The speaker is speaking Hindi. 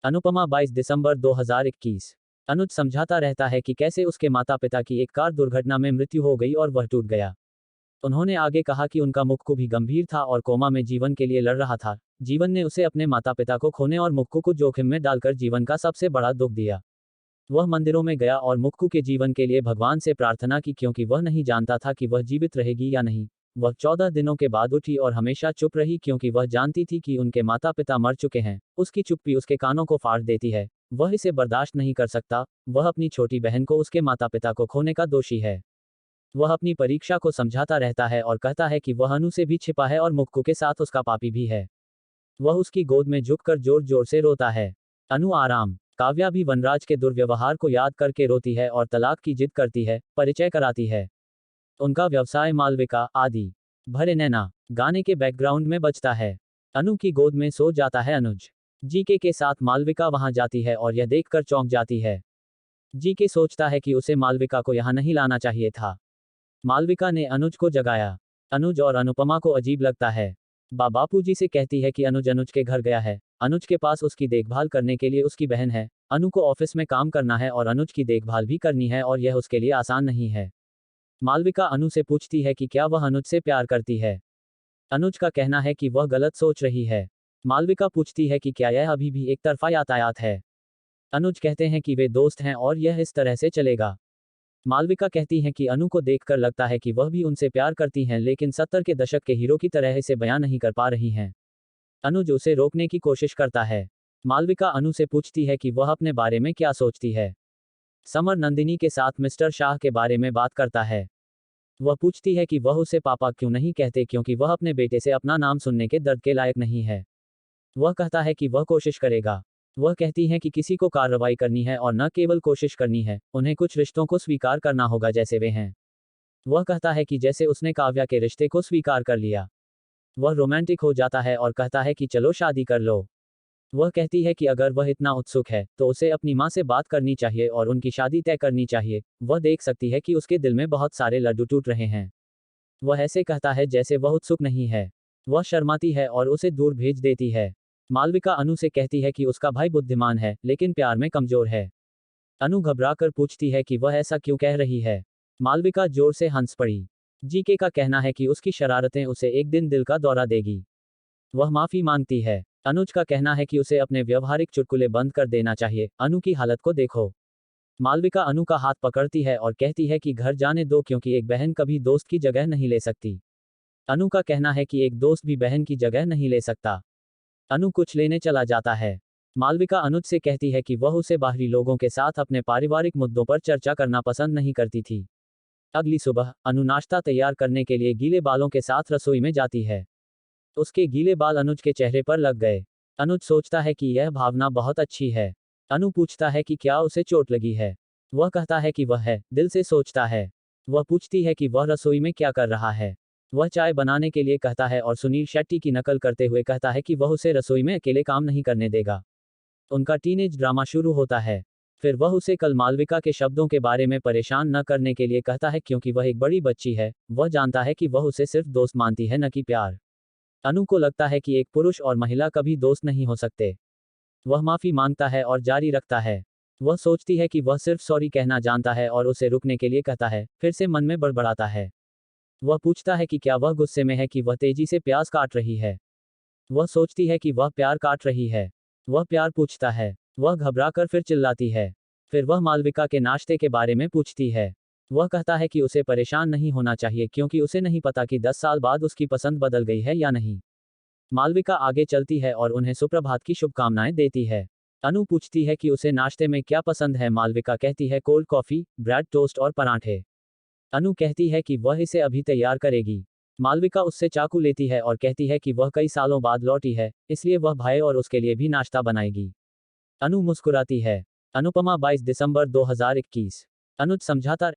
अनुपमा 22 दिसंबर 2021। अनुज समझाता रहता है कि कैसे उसके माता पिता की एक कार दुर्घटना में मृत्यु हो गई और वह टूट गया। उन्होंने आगे कहा कि उनका मुक्कू भी गंभीर था और कोमा में जीवन के लिए लड़ रहा था। जीवन ने उसे अपने माता पिता को खोने और मुक्कू को जोखिम में डालकर जीवन का सबसे बड़ा दुख दिया। वह मंदिरों में गया और मुक्कू के जीवन के लिए भगवान से प्रार्थना की क्योंकि वह नहीं जानता था कि वह जीवित रहेगी या नहीं। वह 14 दिनों के बाद उठी और हमेशा चुप रही क्योंकि वह जानती थी कि उनके माता पिता मर चुके हैं। उसकी चुप्पी उसके कानों को फाड़ देती है। वह इसे बर्दाश्त नहीं कर सकता। वह अपनी छोटी बहन को उसके माता पिता को खोने का दोषी है। वह अपनी परीक्षा को समझाता रहता है और कहता है कि वह अनु से भी छिपा है और मुक्कू के साथ उसका पापी भी है। वह उसकी गोद में झुककर जोर जोर से रोता है। अनु आराम। काव्या भी वनराज के दुर्व्यवहार को याद करके रोती है और तलाक की जिद करती है, परिचय कराती है। उनका व्यवसाय मालविका आदि। भरे नैना गाने के बैकग्राउंड में बजता है। अनु की गोद में सो जाता है अनुज। जीके के साथ मालविका वहां जाती है और यह देखकर चौंक जाती है। जीके सोचता है कि उसे मालविका को यहां नहीं लाना चाहिए था। मालविका ने अनुज को जगाया। अनुज और अनुपमा को अजीब लगता है। बापूजी से कहती है कि अनुज के घर गया है। अनुज के पास उसकी देखभाल करने के लिए उसकी बहन है। अनु को ऑफिस में काम करना है और अनुज की देखभाल भी करनी है और यह उसके लिए आसान नहीं है। मालविका अनु से पूछती है कि क्या वह अनुज से प्यार करती है। अनुज का कहना है कि वह गलत सोच रही है। मालविका पूछती है कि क्या यह अभी भी एक तरफा यातायात है। अनुज कहते हैं कि वे दोस्त हैं और यह इस तरह से चलेगा। मालविका कहती हैं कि अनु को देखकर लगता है कि वह भी उनसे प्यार करती हैं लेकिन 70 के दशक के हीरो की तरह इसे बयां नहीं कर पा रही हैं। अनुज उसे रोकने की कोशिश करता है। मालविका अनु से पूछती है कि वह अपने बारे में क्या सोचती है। समर नंदिनी के साथ मिस्टर शाह के बारे में बात करता है। वह पूछती है कि वह उसे पापा क्यों नहीं कहते क्योंकि वह अपने बेटे से अपना नाम सुनने के दर्द के लायक नहीं है। वह कहता है कि वह कोशिश करेगा। वह कहती हैं कि किसी को कार्रवाई करनी है और न केवल कोशिश करनी है, उन्हें कुछ रिश्तों को स्वीकार करना होगा जैसे वे हैं। वह कहता है कि जैसे उसने काव्या के रिश्ते को स्वीकार कर लिया। वह रोमांटिक हो जाता है और कहता है कि चलो शादी कर लो। वह कहती है कि अगर वह इतना उत्सुक है तो उसे अपनी माँ से बात करनी चाहिए और उनकी शादी तय करनी चाहिए। वह देख सकती है कि उसके दिल में बहुत सारे लड्डू टूट रहे हैं। वह ऐसे कहता है जैसे वह उत्सुक नहीं है। वह शर्माती है और उसे दूर भेज देती है। मालविका अनु से कहती है कि उसका भाई बुद्धिमान है लेकिन प्यार में कमजोर है। अनु घबराकर पूछती है कि वह ऐसा क्यों कह रही है। मालविका जोर से हंस पड़ी। जीके का कहना है कि उसकी शरारतें उसे एक दिन दिल का दौरा देगी। वह माफी मांगती है। अनुज का कहना है कि उसे अपने व्यवहारिक चुटकुले बंद कर देना चाहिए। अनु की हालत को देखो। मालविका अनु का हाथ पकड़ती है और कहती है कि घर जाने दो क्योंकि एक बहन कभी दोस्त की जगह नहीं ले सकती। अनु का कहना है कि एक दोस्त भी बहन की जगह नहीं ले सकता। अनु कुछ लेने चला जाता है। मालविका अनुज से कहती है कि वह उसे बाहरी लोगों के साथ अपने पारिवारिक मुद्दों पर चर्चा करना पसंद नहीं करती थी। अगली सुबह अनु नाश्ता तैयार करने के लिए गीले बालों के साथ रसोई में जाती है। उसके गीले बाल अनुज के चेहरे पर लग गए। अनुज सोचता है कि यह भावना बहुत अच्छी है। अनु पूछता है कि क्या उसे चोट लगी है। वह कहता है कि वह है, दिल से सोचता है। वह पूछती है कि वह रसोई में क्या कर रहा है। वह चाय बनाने के लिए कहता है और सुनील शेट्टी की नकल करते हुए कहता है कि वह उसे रसोई में अकेले काम नहीं करने देगा। उनका टीनेज ड्रामा शुरू होता है। फिर वह उसे कल मालविका के शब्दों के बारे में परेशान न करने के लिए कहता है क्योंकि वह एक बड़ी बच्ची है। वह जानता है कि वह उसे सिर्फ दोस्त मानती है न कि प्यार। अनु को लगता है कि एक पुरुष और महिला कभी दोस्त नहीं हो सकते। वह माफी मांगता है और जारी रखता है। वह सोचती है कि वह सिर्फ सॉरी कहना जानता है और उसे रुकने के लिए कहता है, फिर से मन में बड़बड़ाता है। वह पूछता है कि क्या वह गुस्से में है कि वह तेजी से प्याज काट रही है। वह सोचती है कि वह प्यार काट रही है। वह प्यार पूछता है। वह घबराकर फिर चिल्लाती है। फिर वह मालविका के नाश्ते के बारे में पूछती है। वह कहता है कि उसे परेशान नहीं होना चाहिए क्योंकि उसे नहीं पता कि 10 साल बाद उसकी पसंद बदल गई है या नहीं। मालविका आगे चलती है और उन्हें सुप्रभात की शुभकामनाएं देती है। अनु पूछती है कि उसे नाश्ते में क्या पसंद है। मालविका कहती है कोल्ड कॉफी, ब्रेड टोस्ट और पराठे। अनु कहती है कि वह इसे अभी तैयार करेगी। मालविका उससे चाकू लेती है और कहती है कि वह कई सालों बाद लौटी है, इसलिए वह भाई और उसके लिए भी नाश्ता बनाएगी। अनु मुस्कुराती है। अनुपमा 22 दिसंबर 2021। अनुज समझाता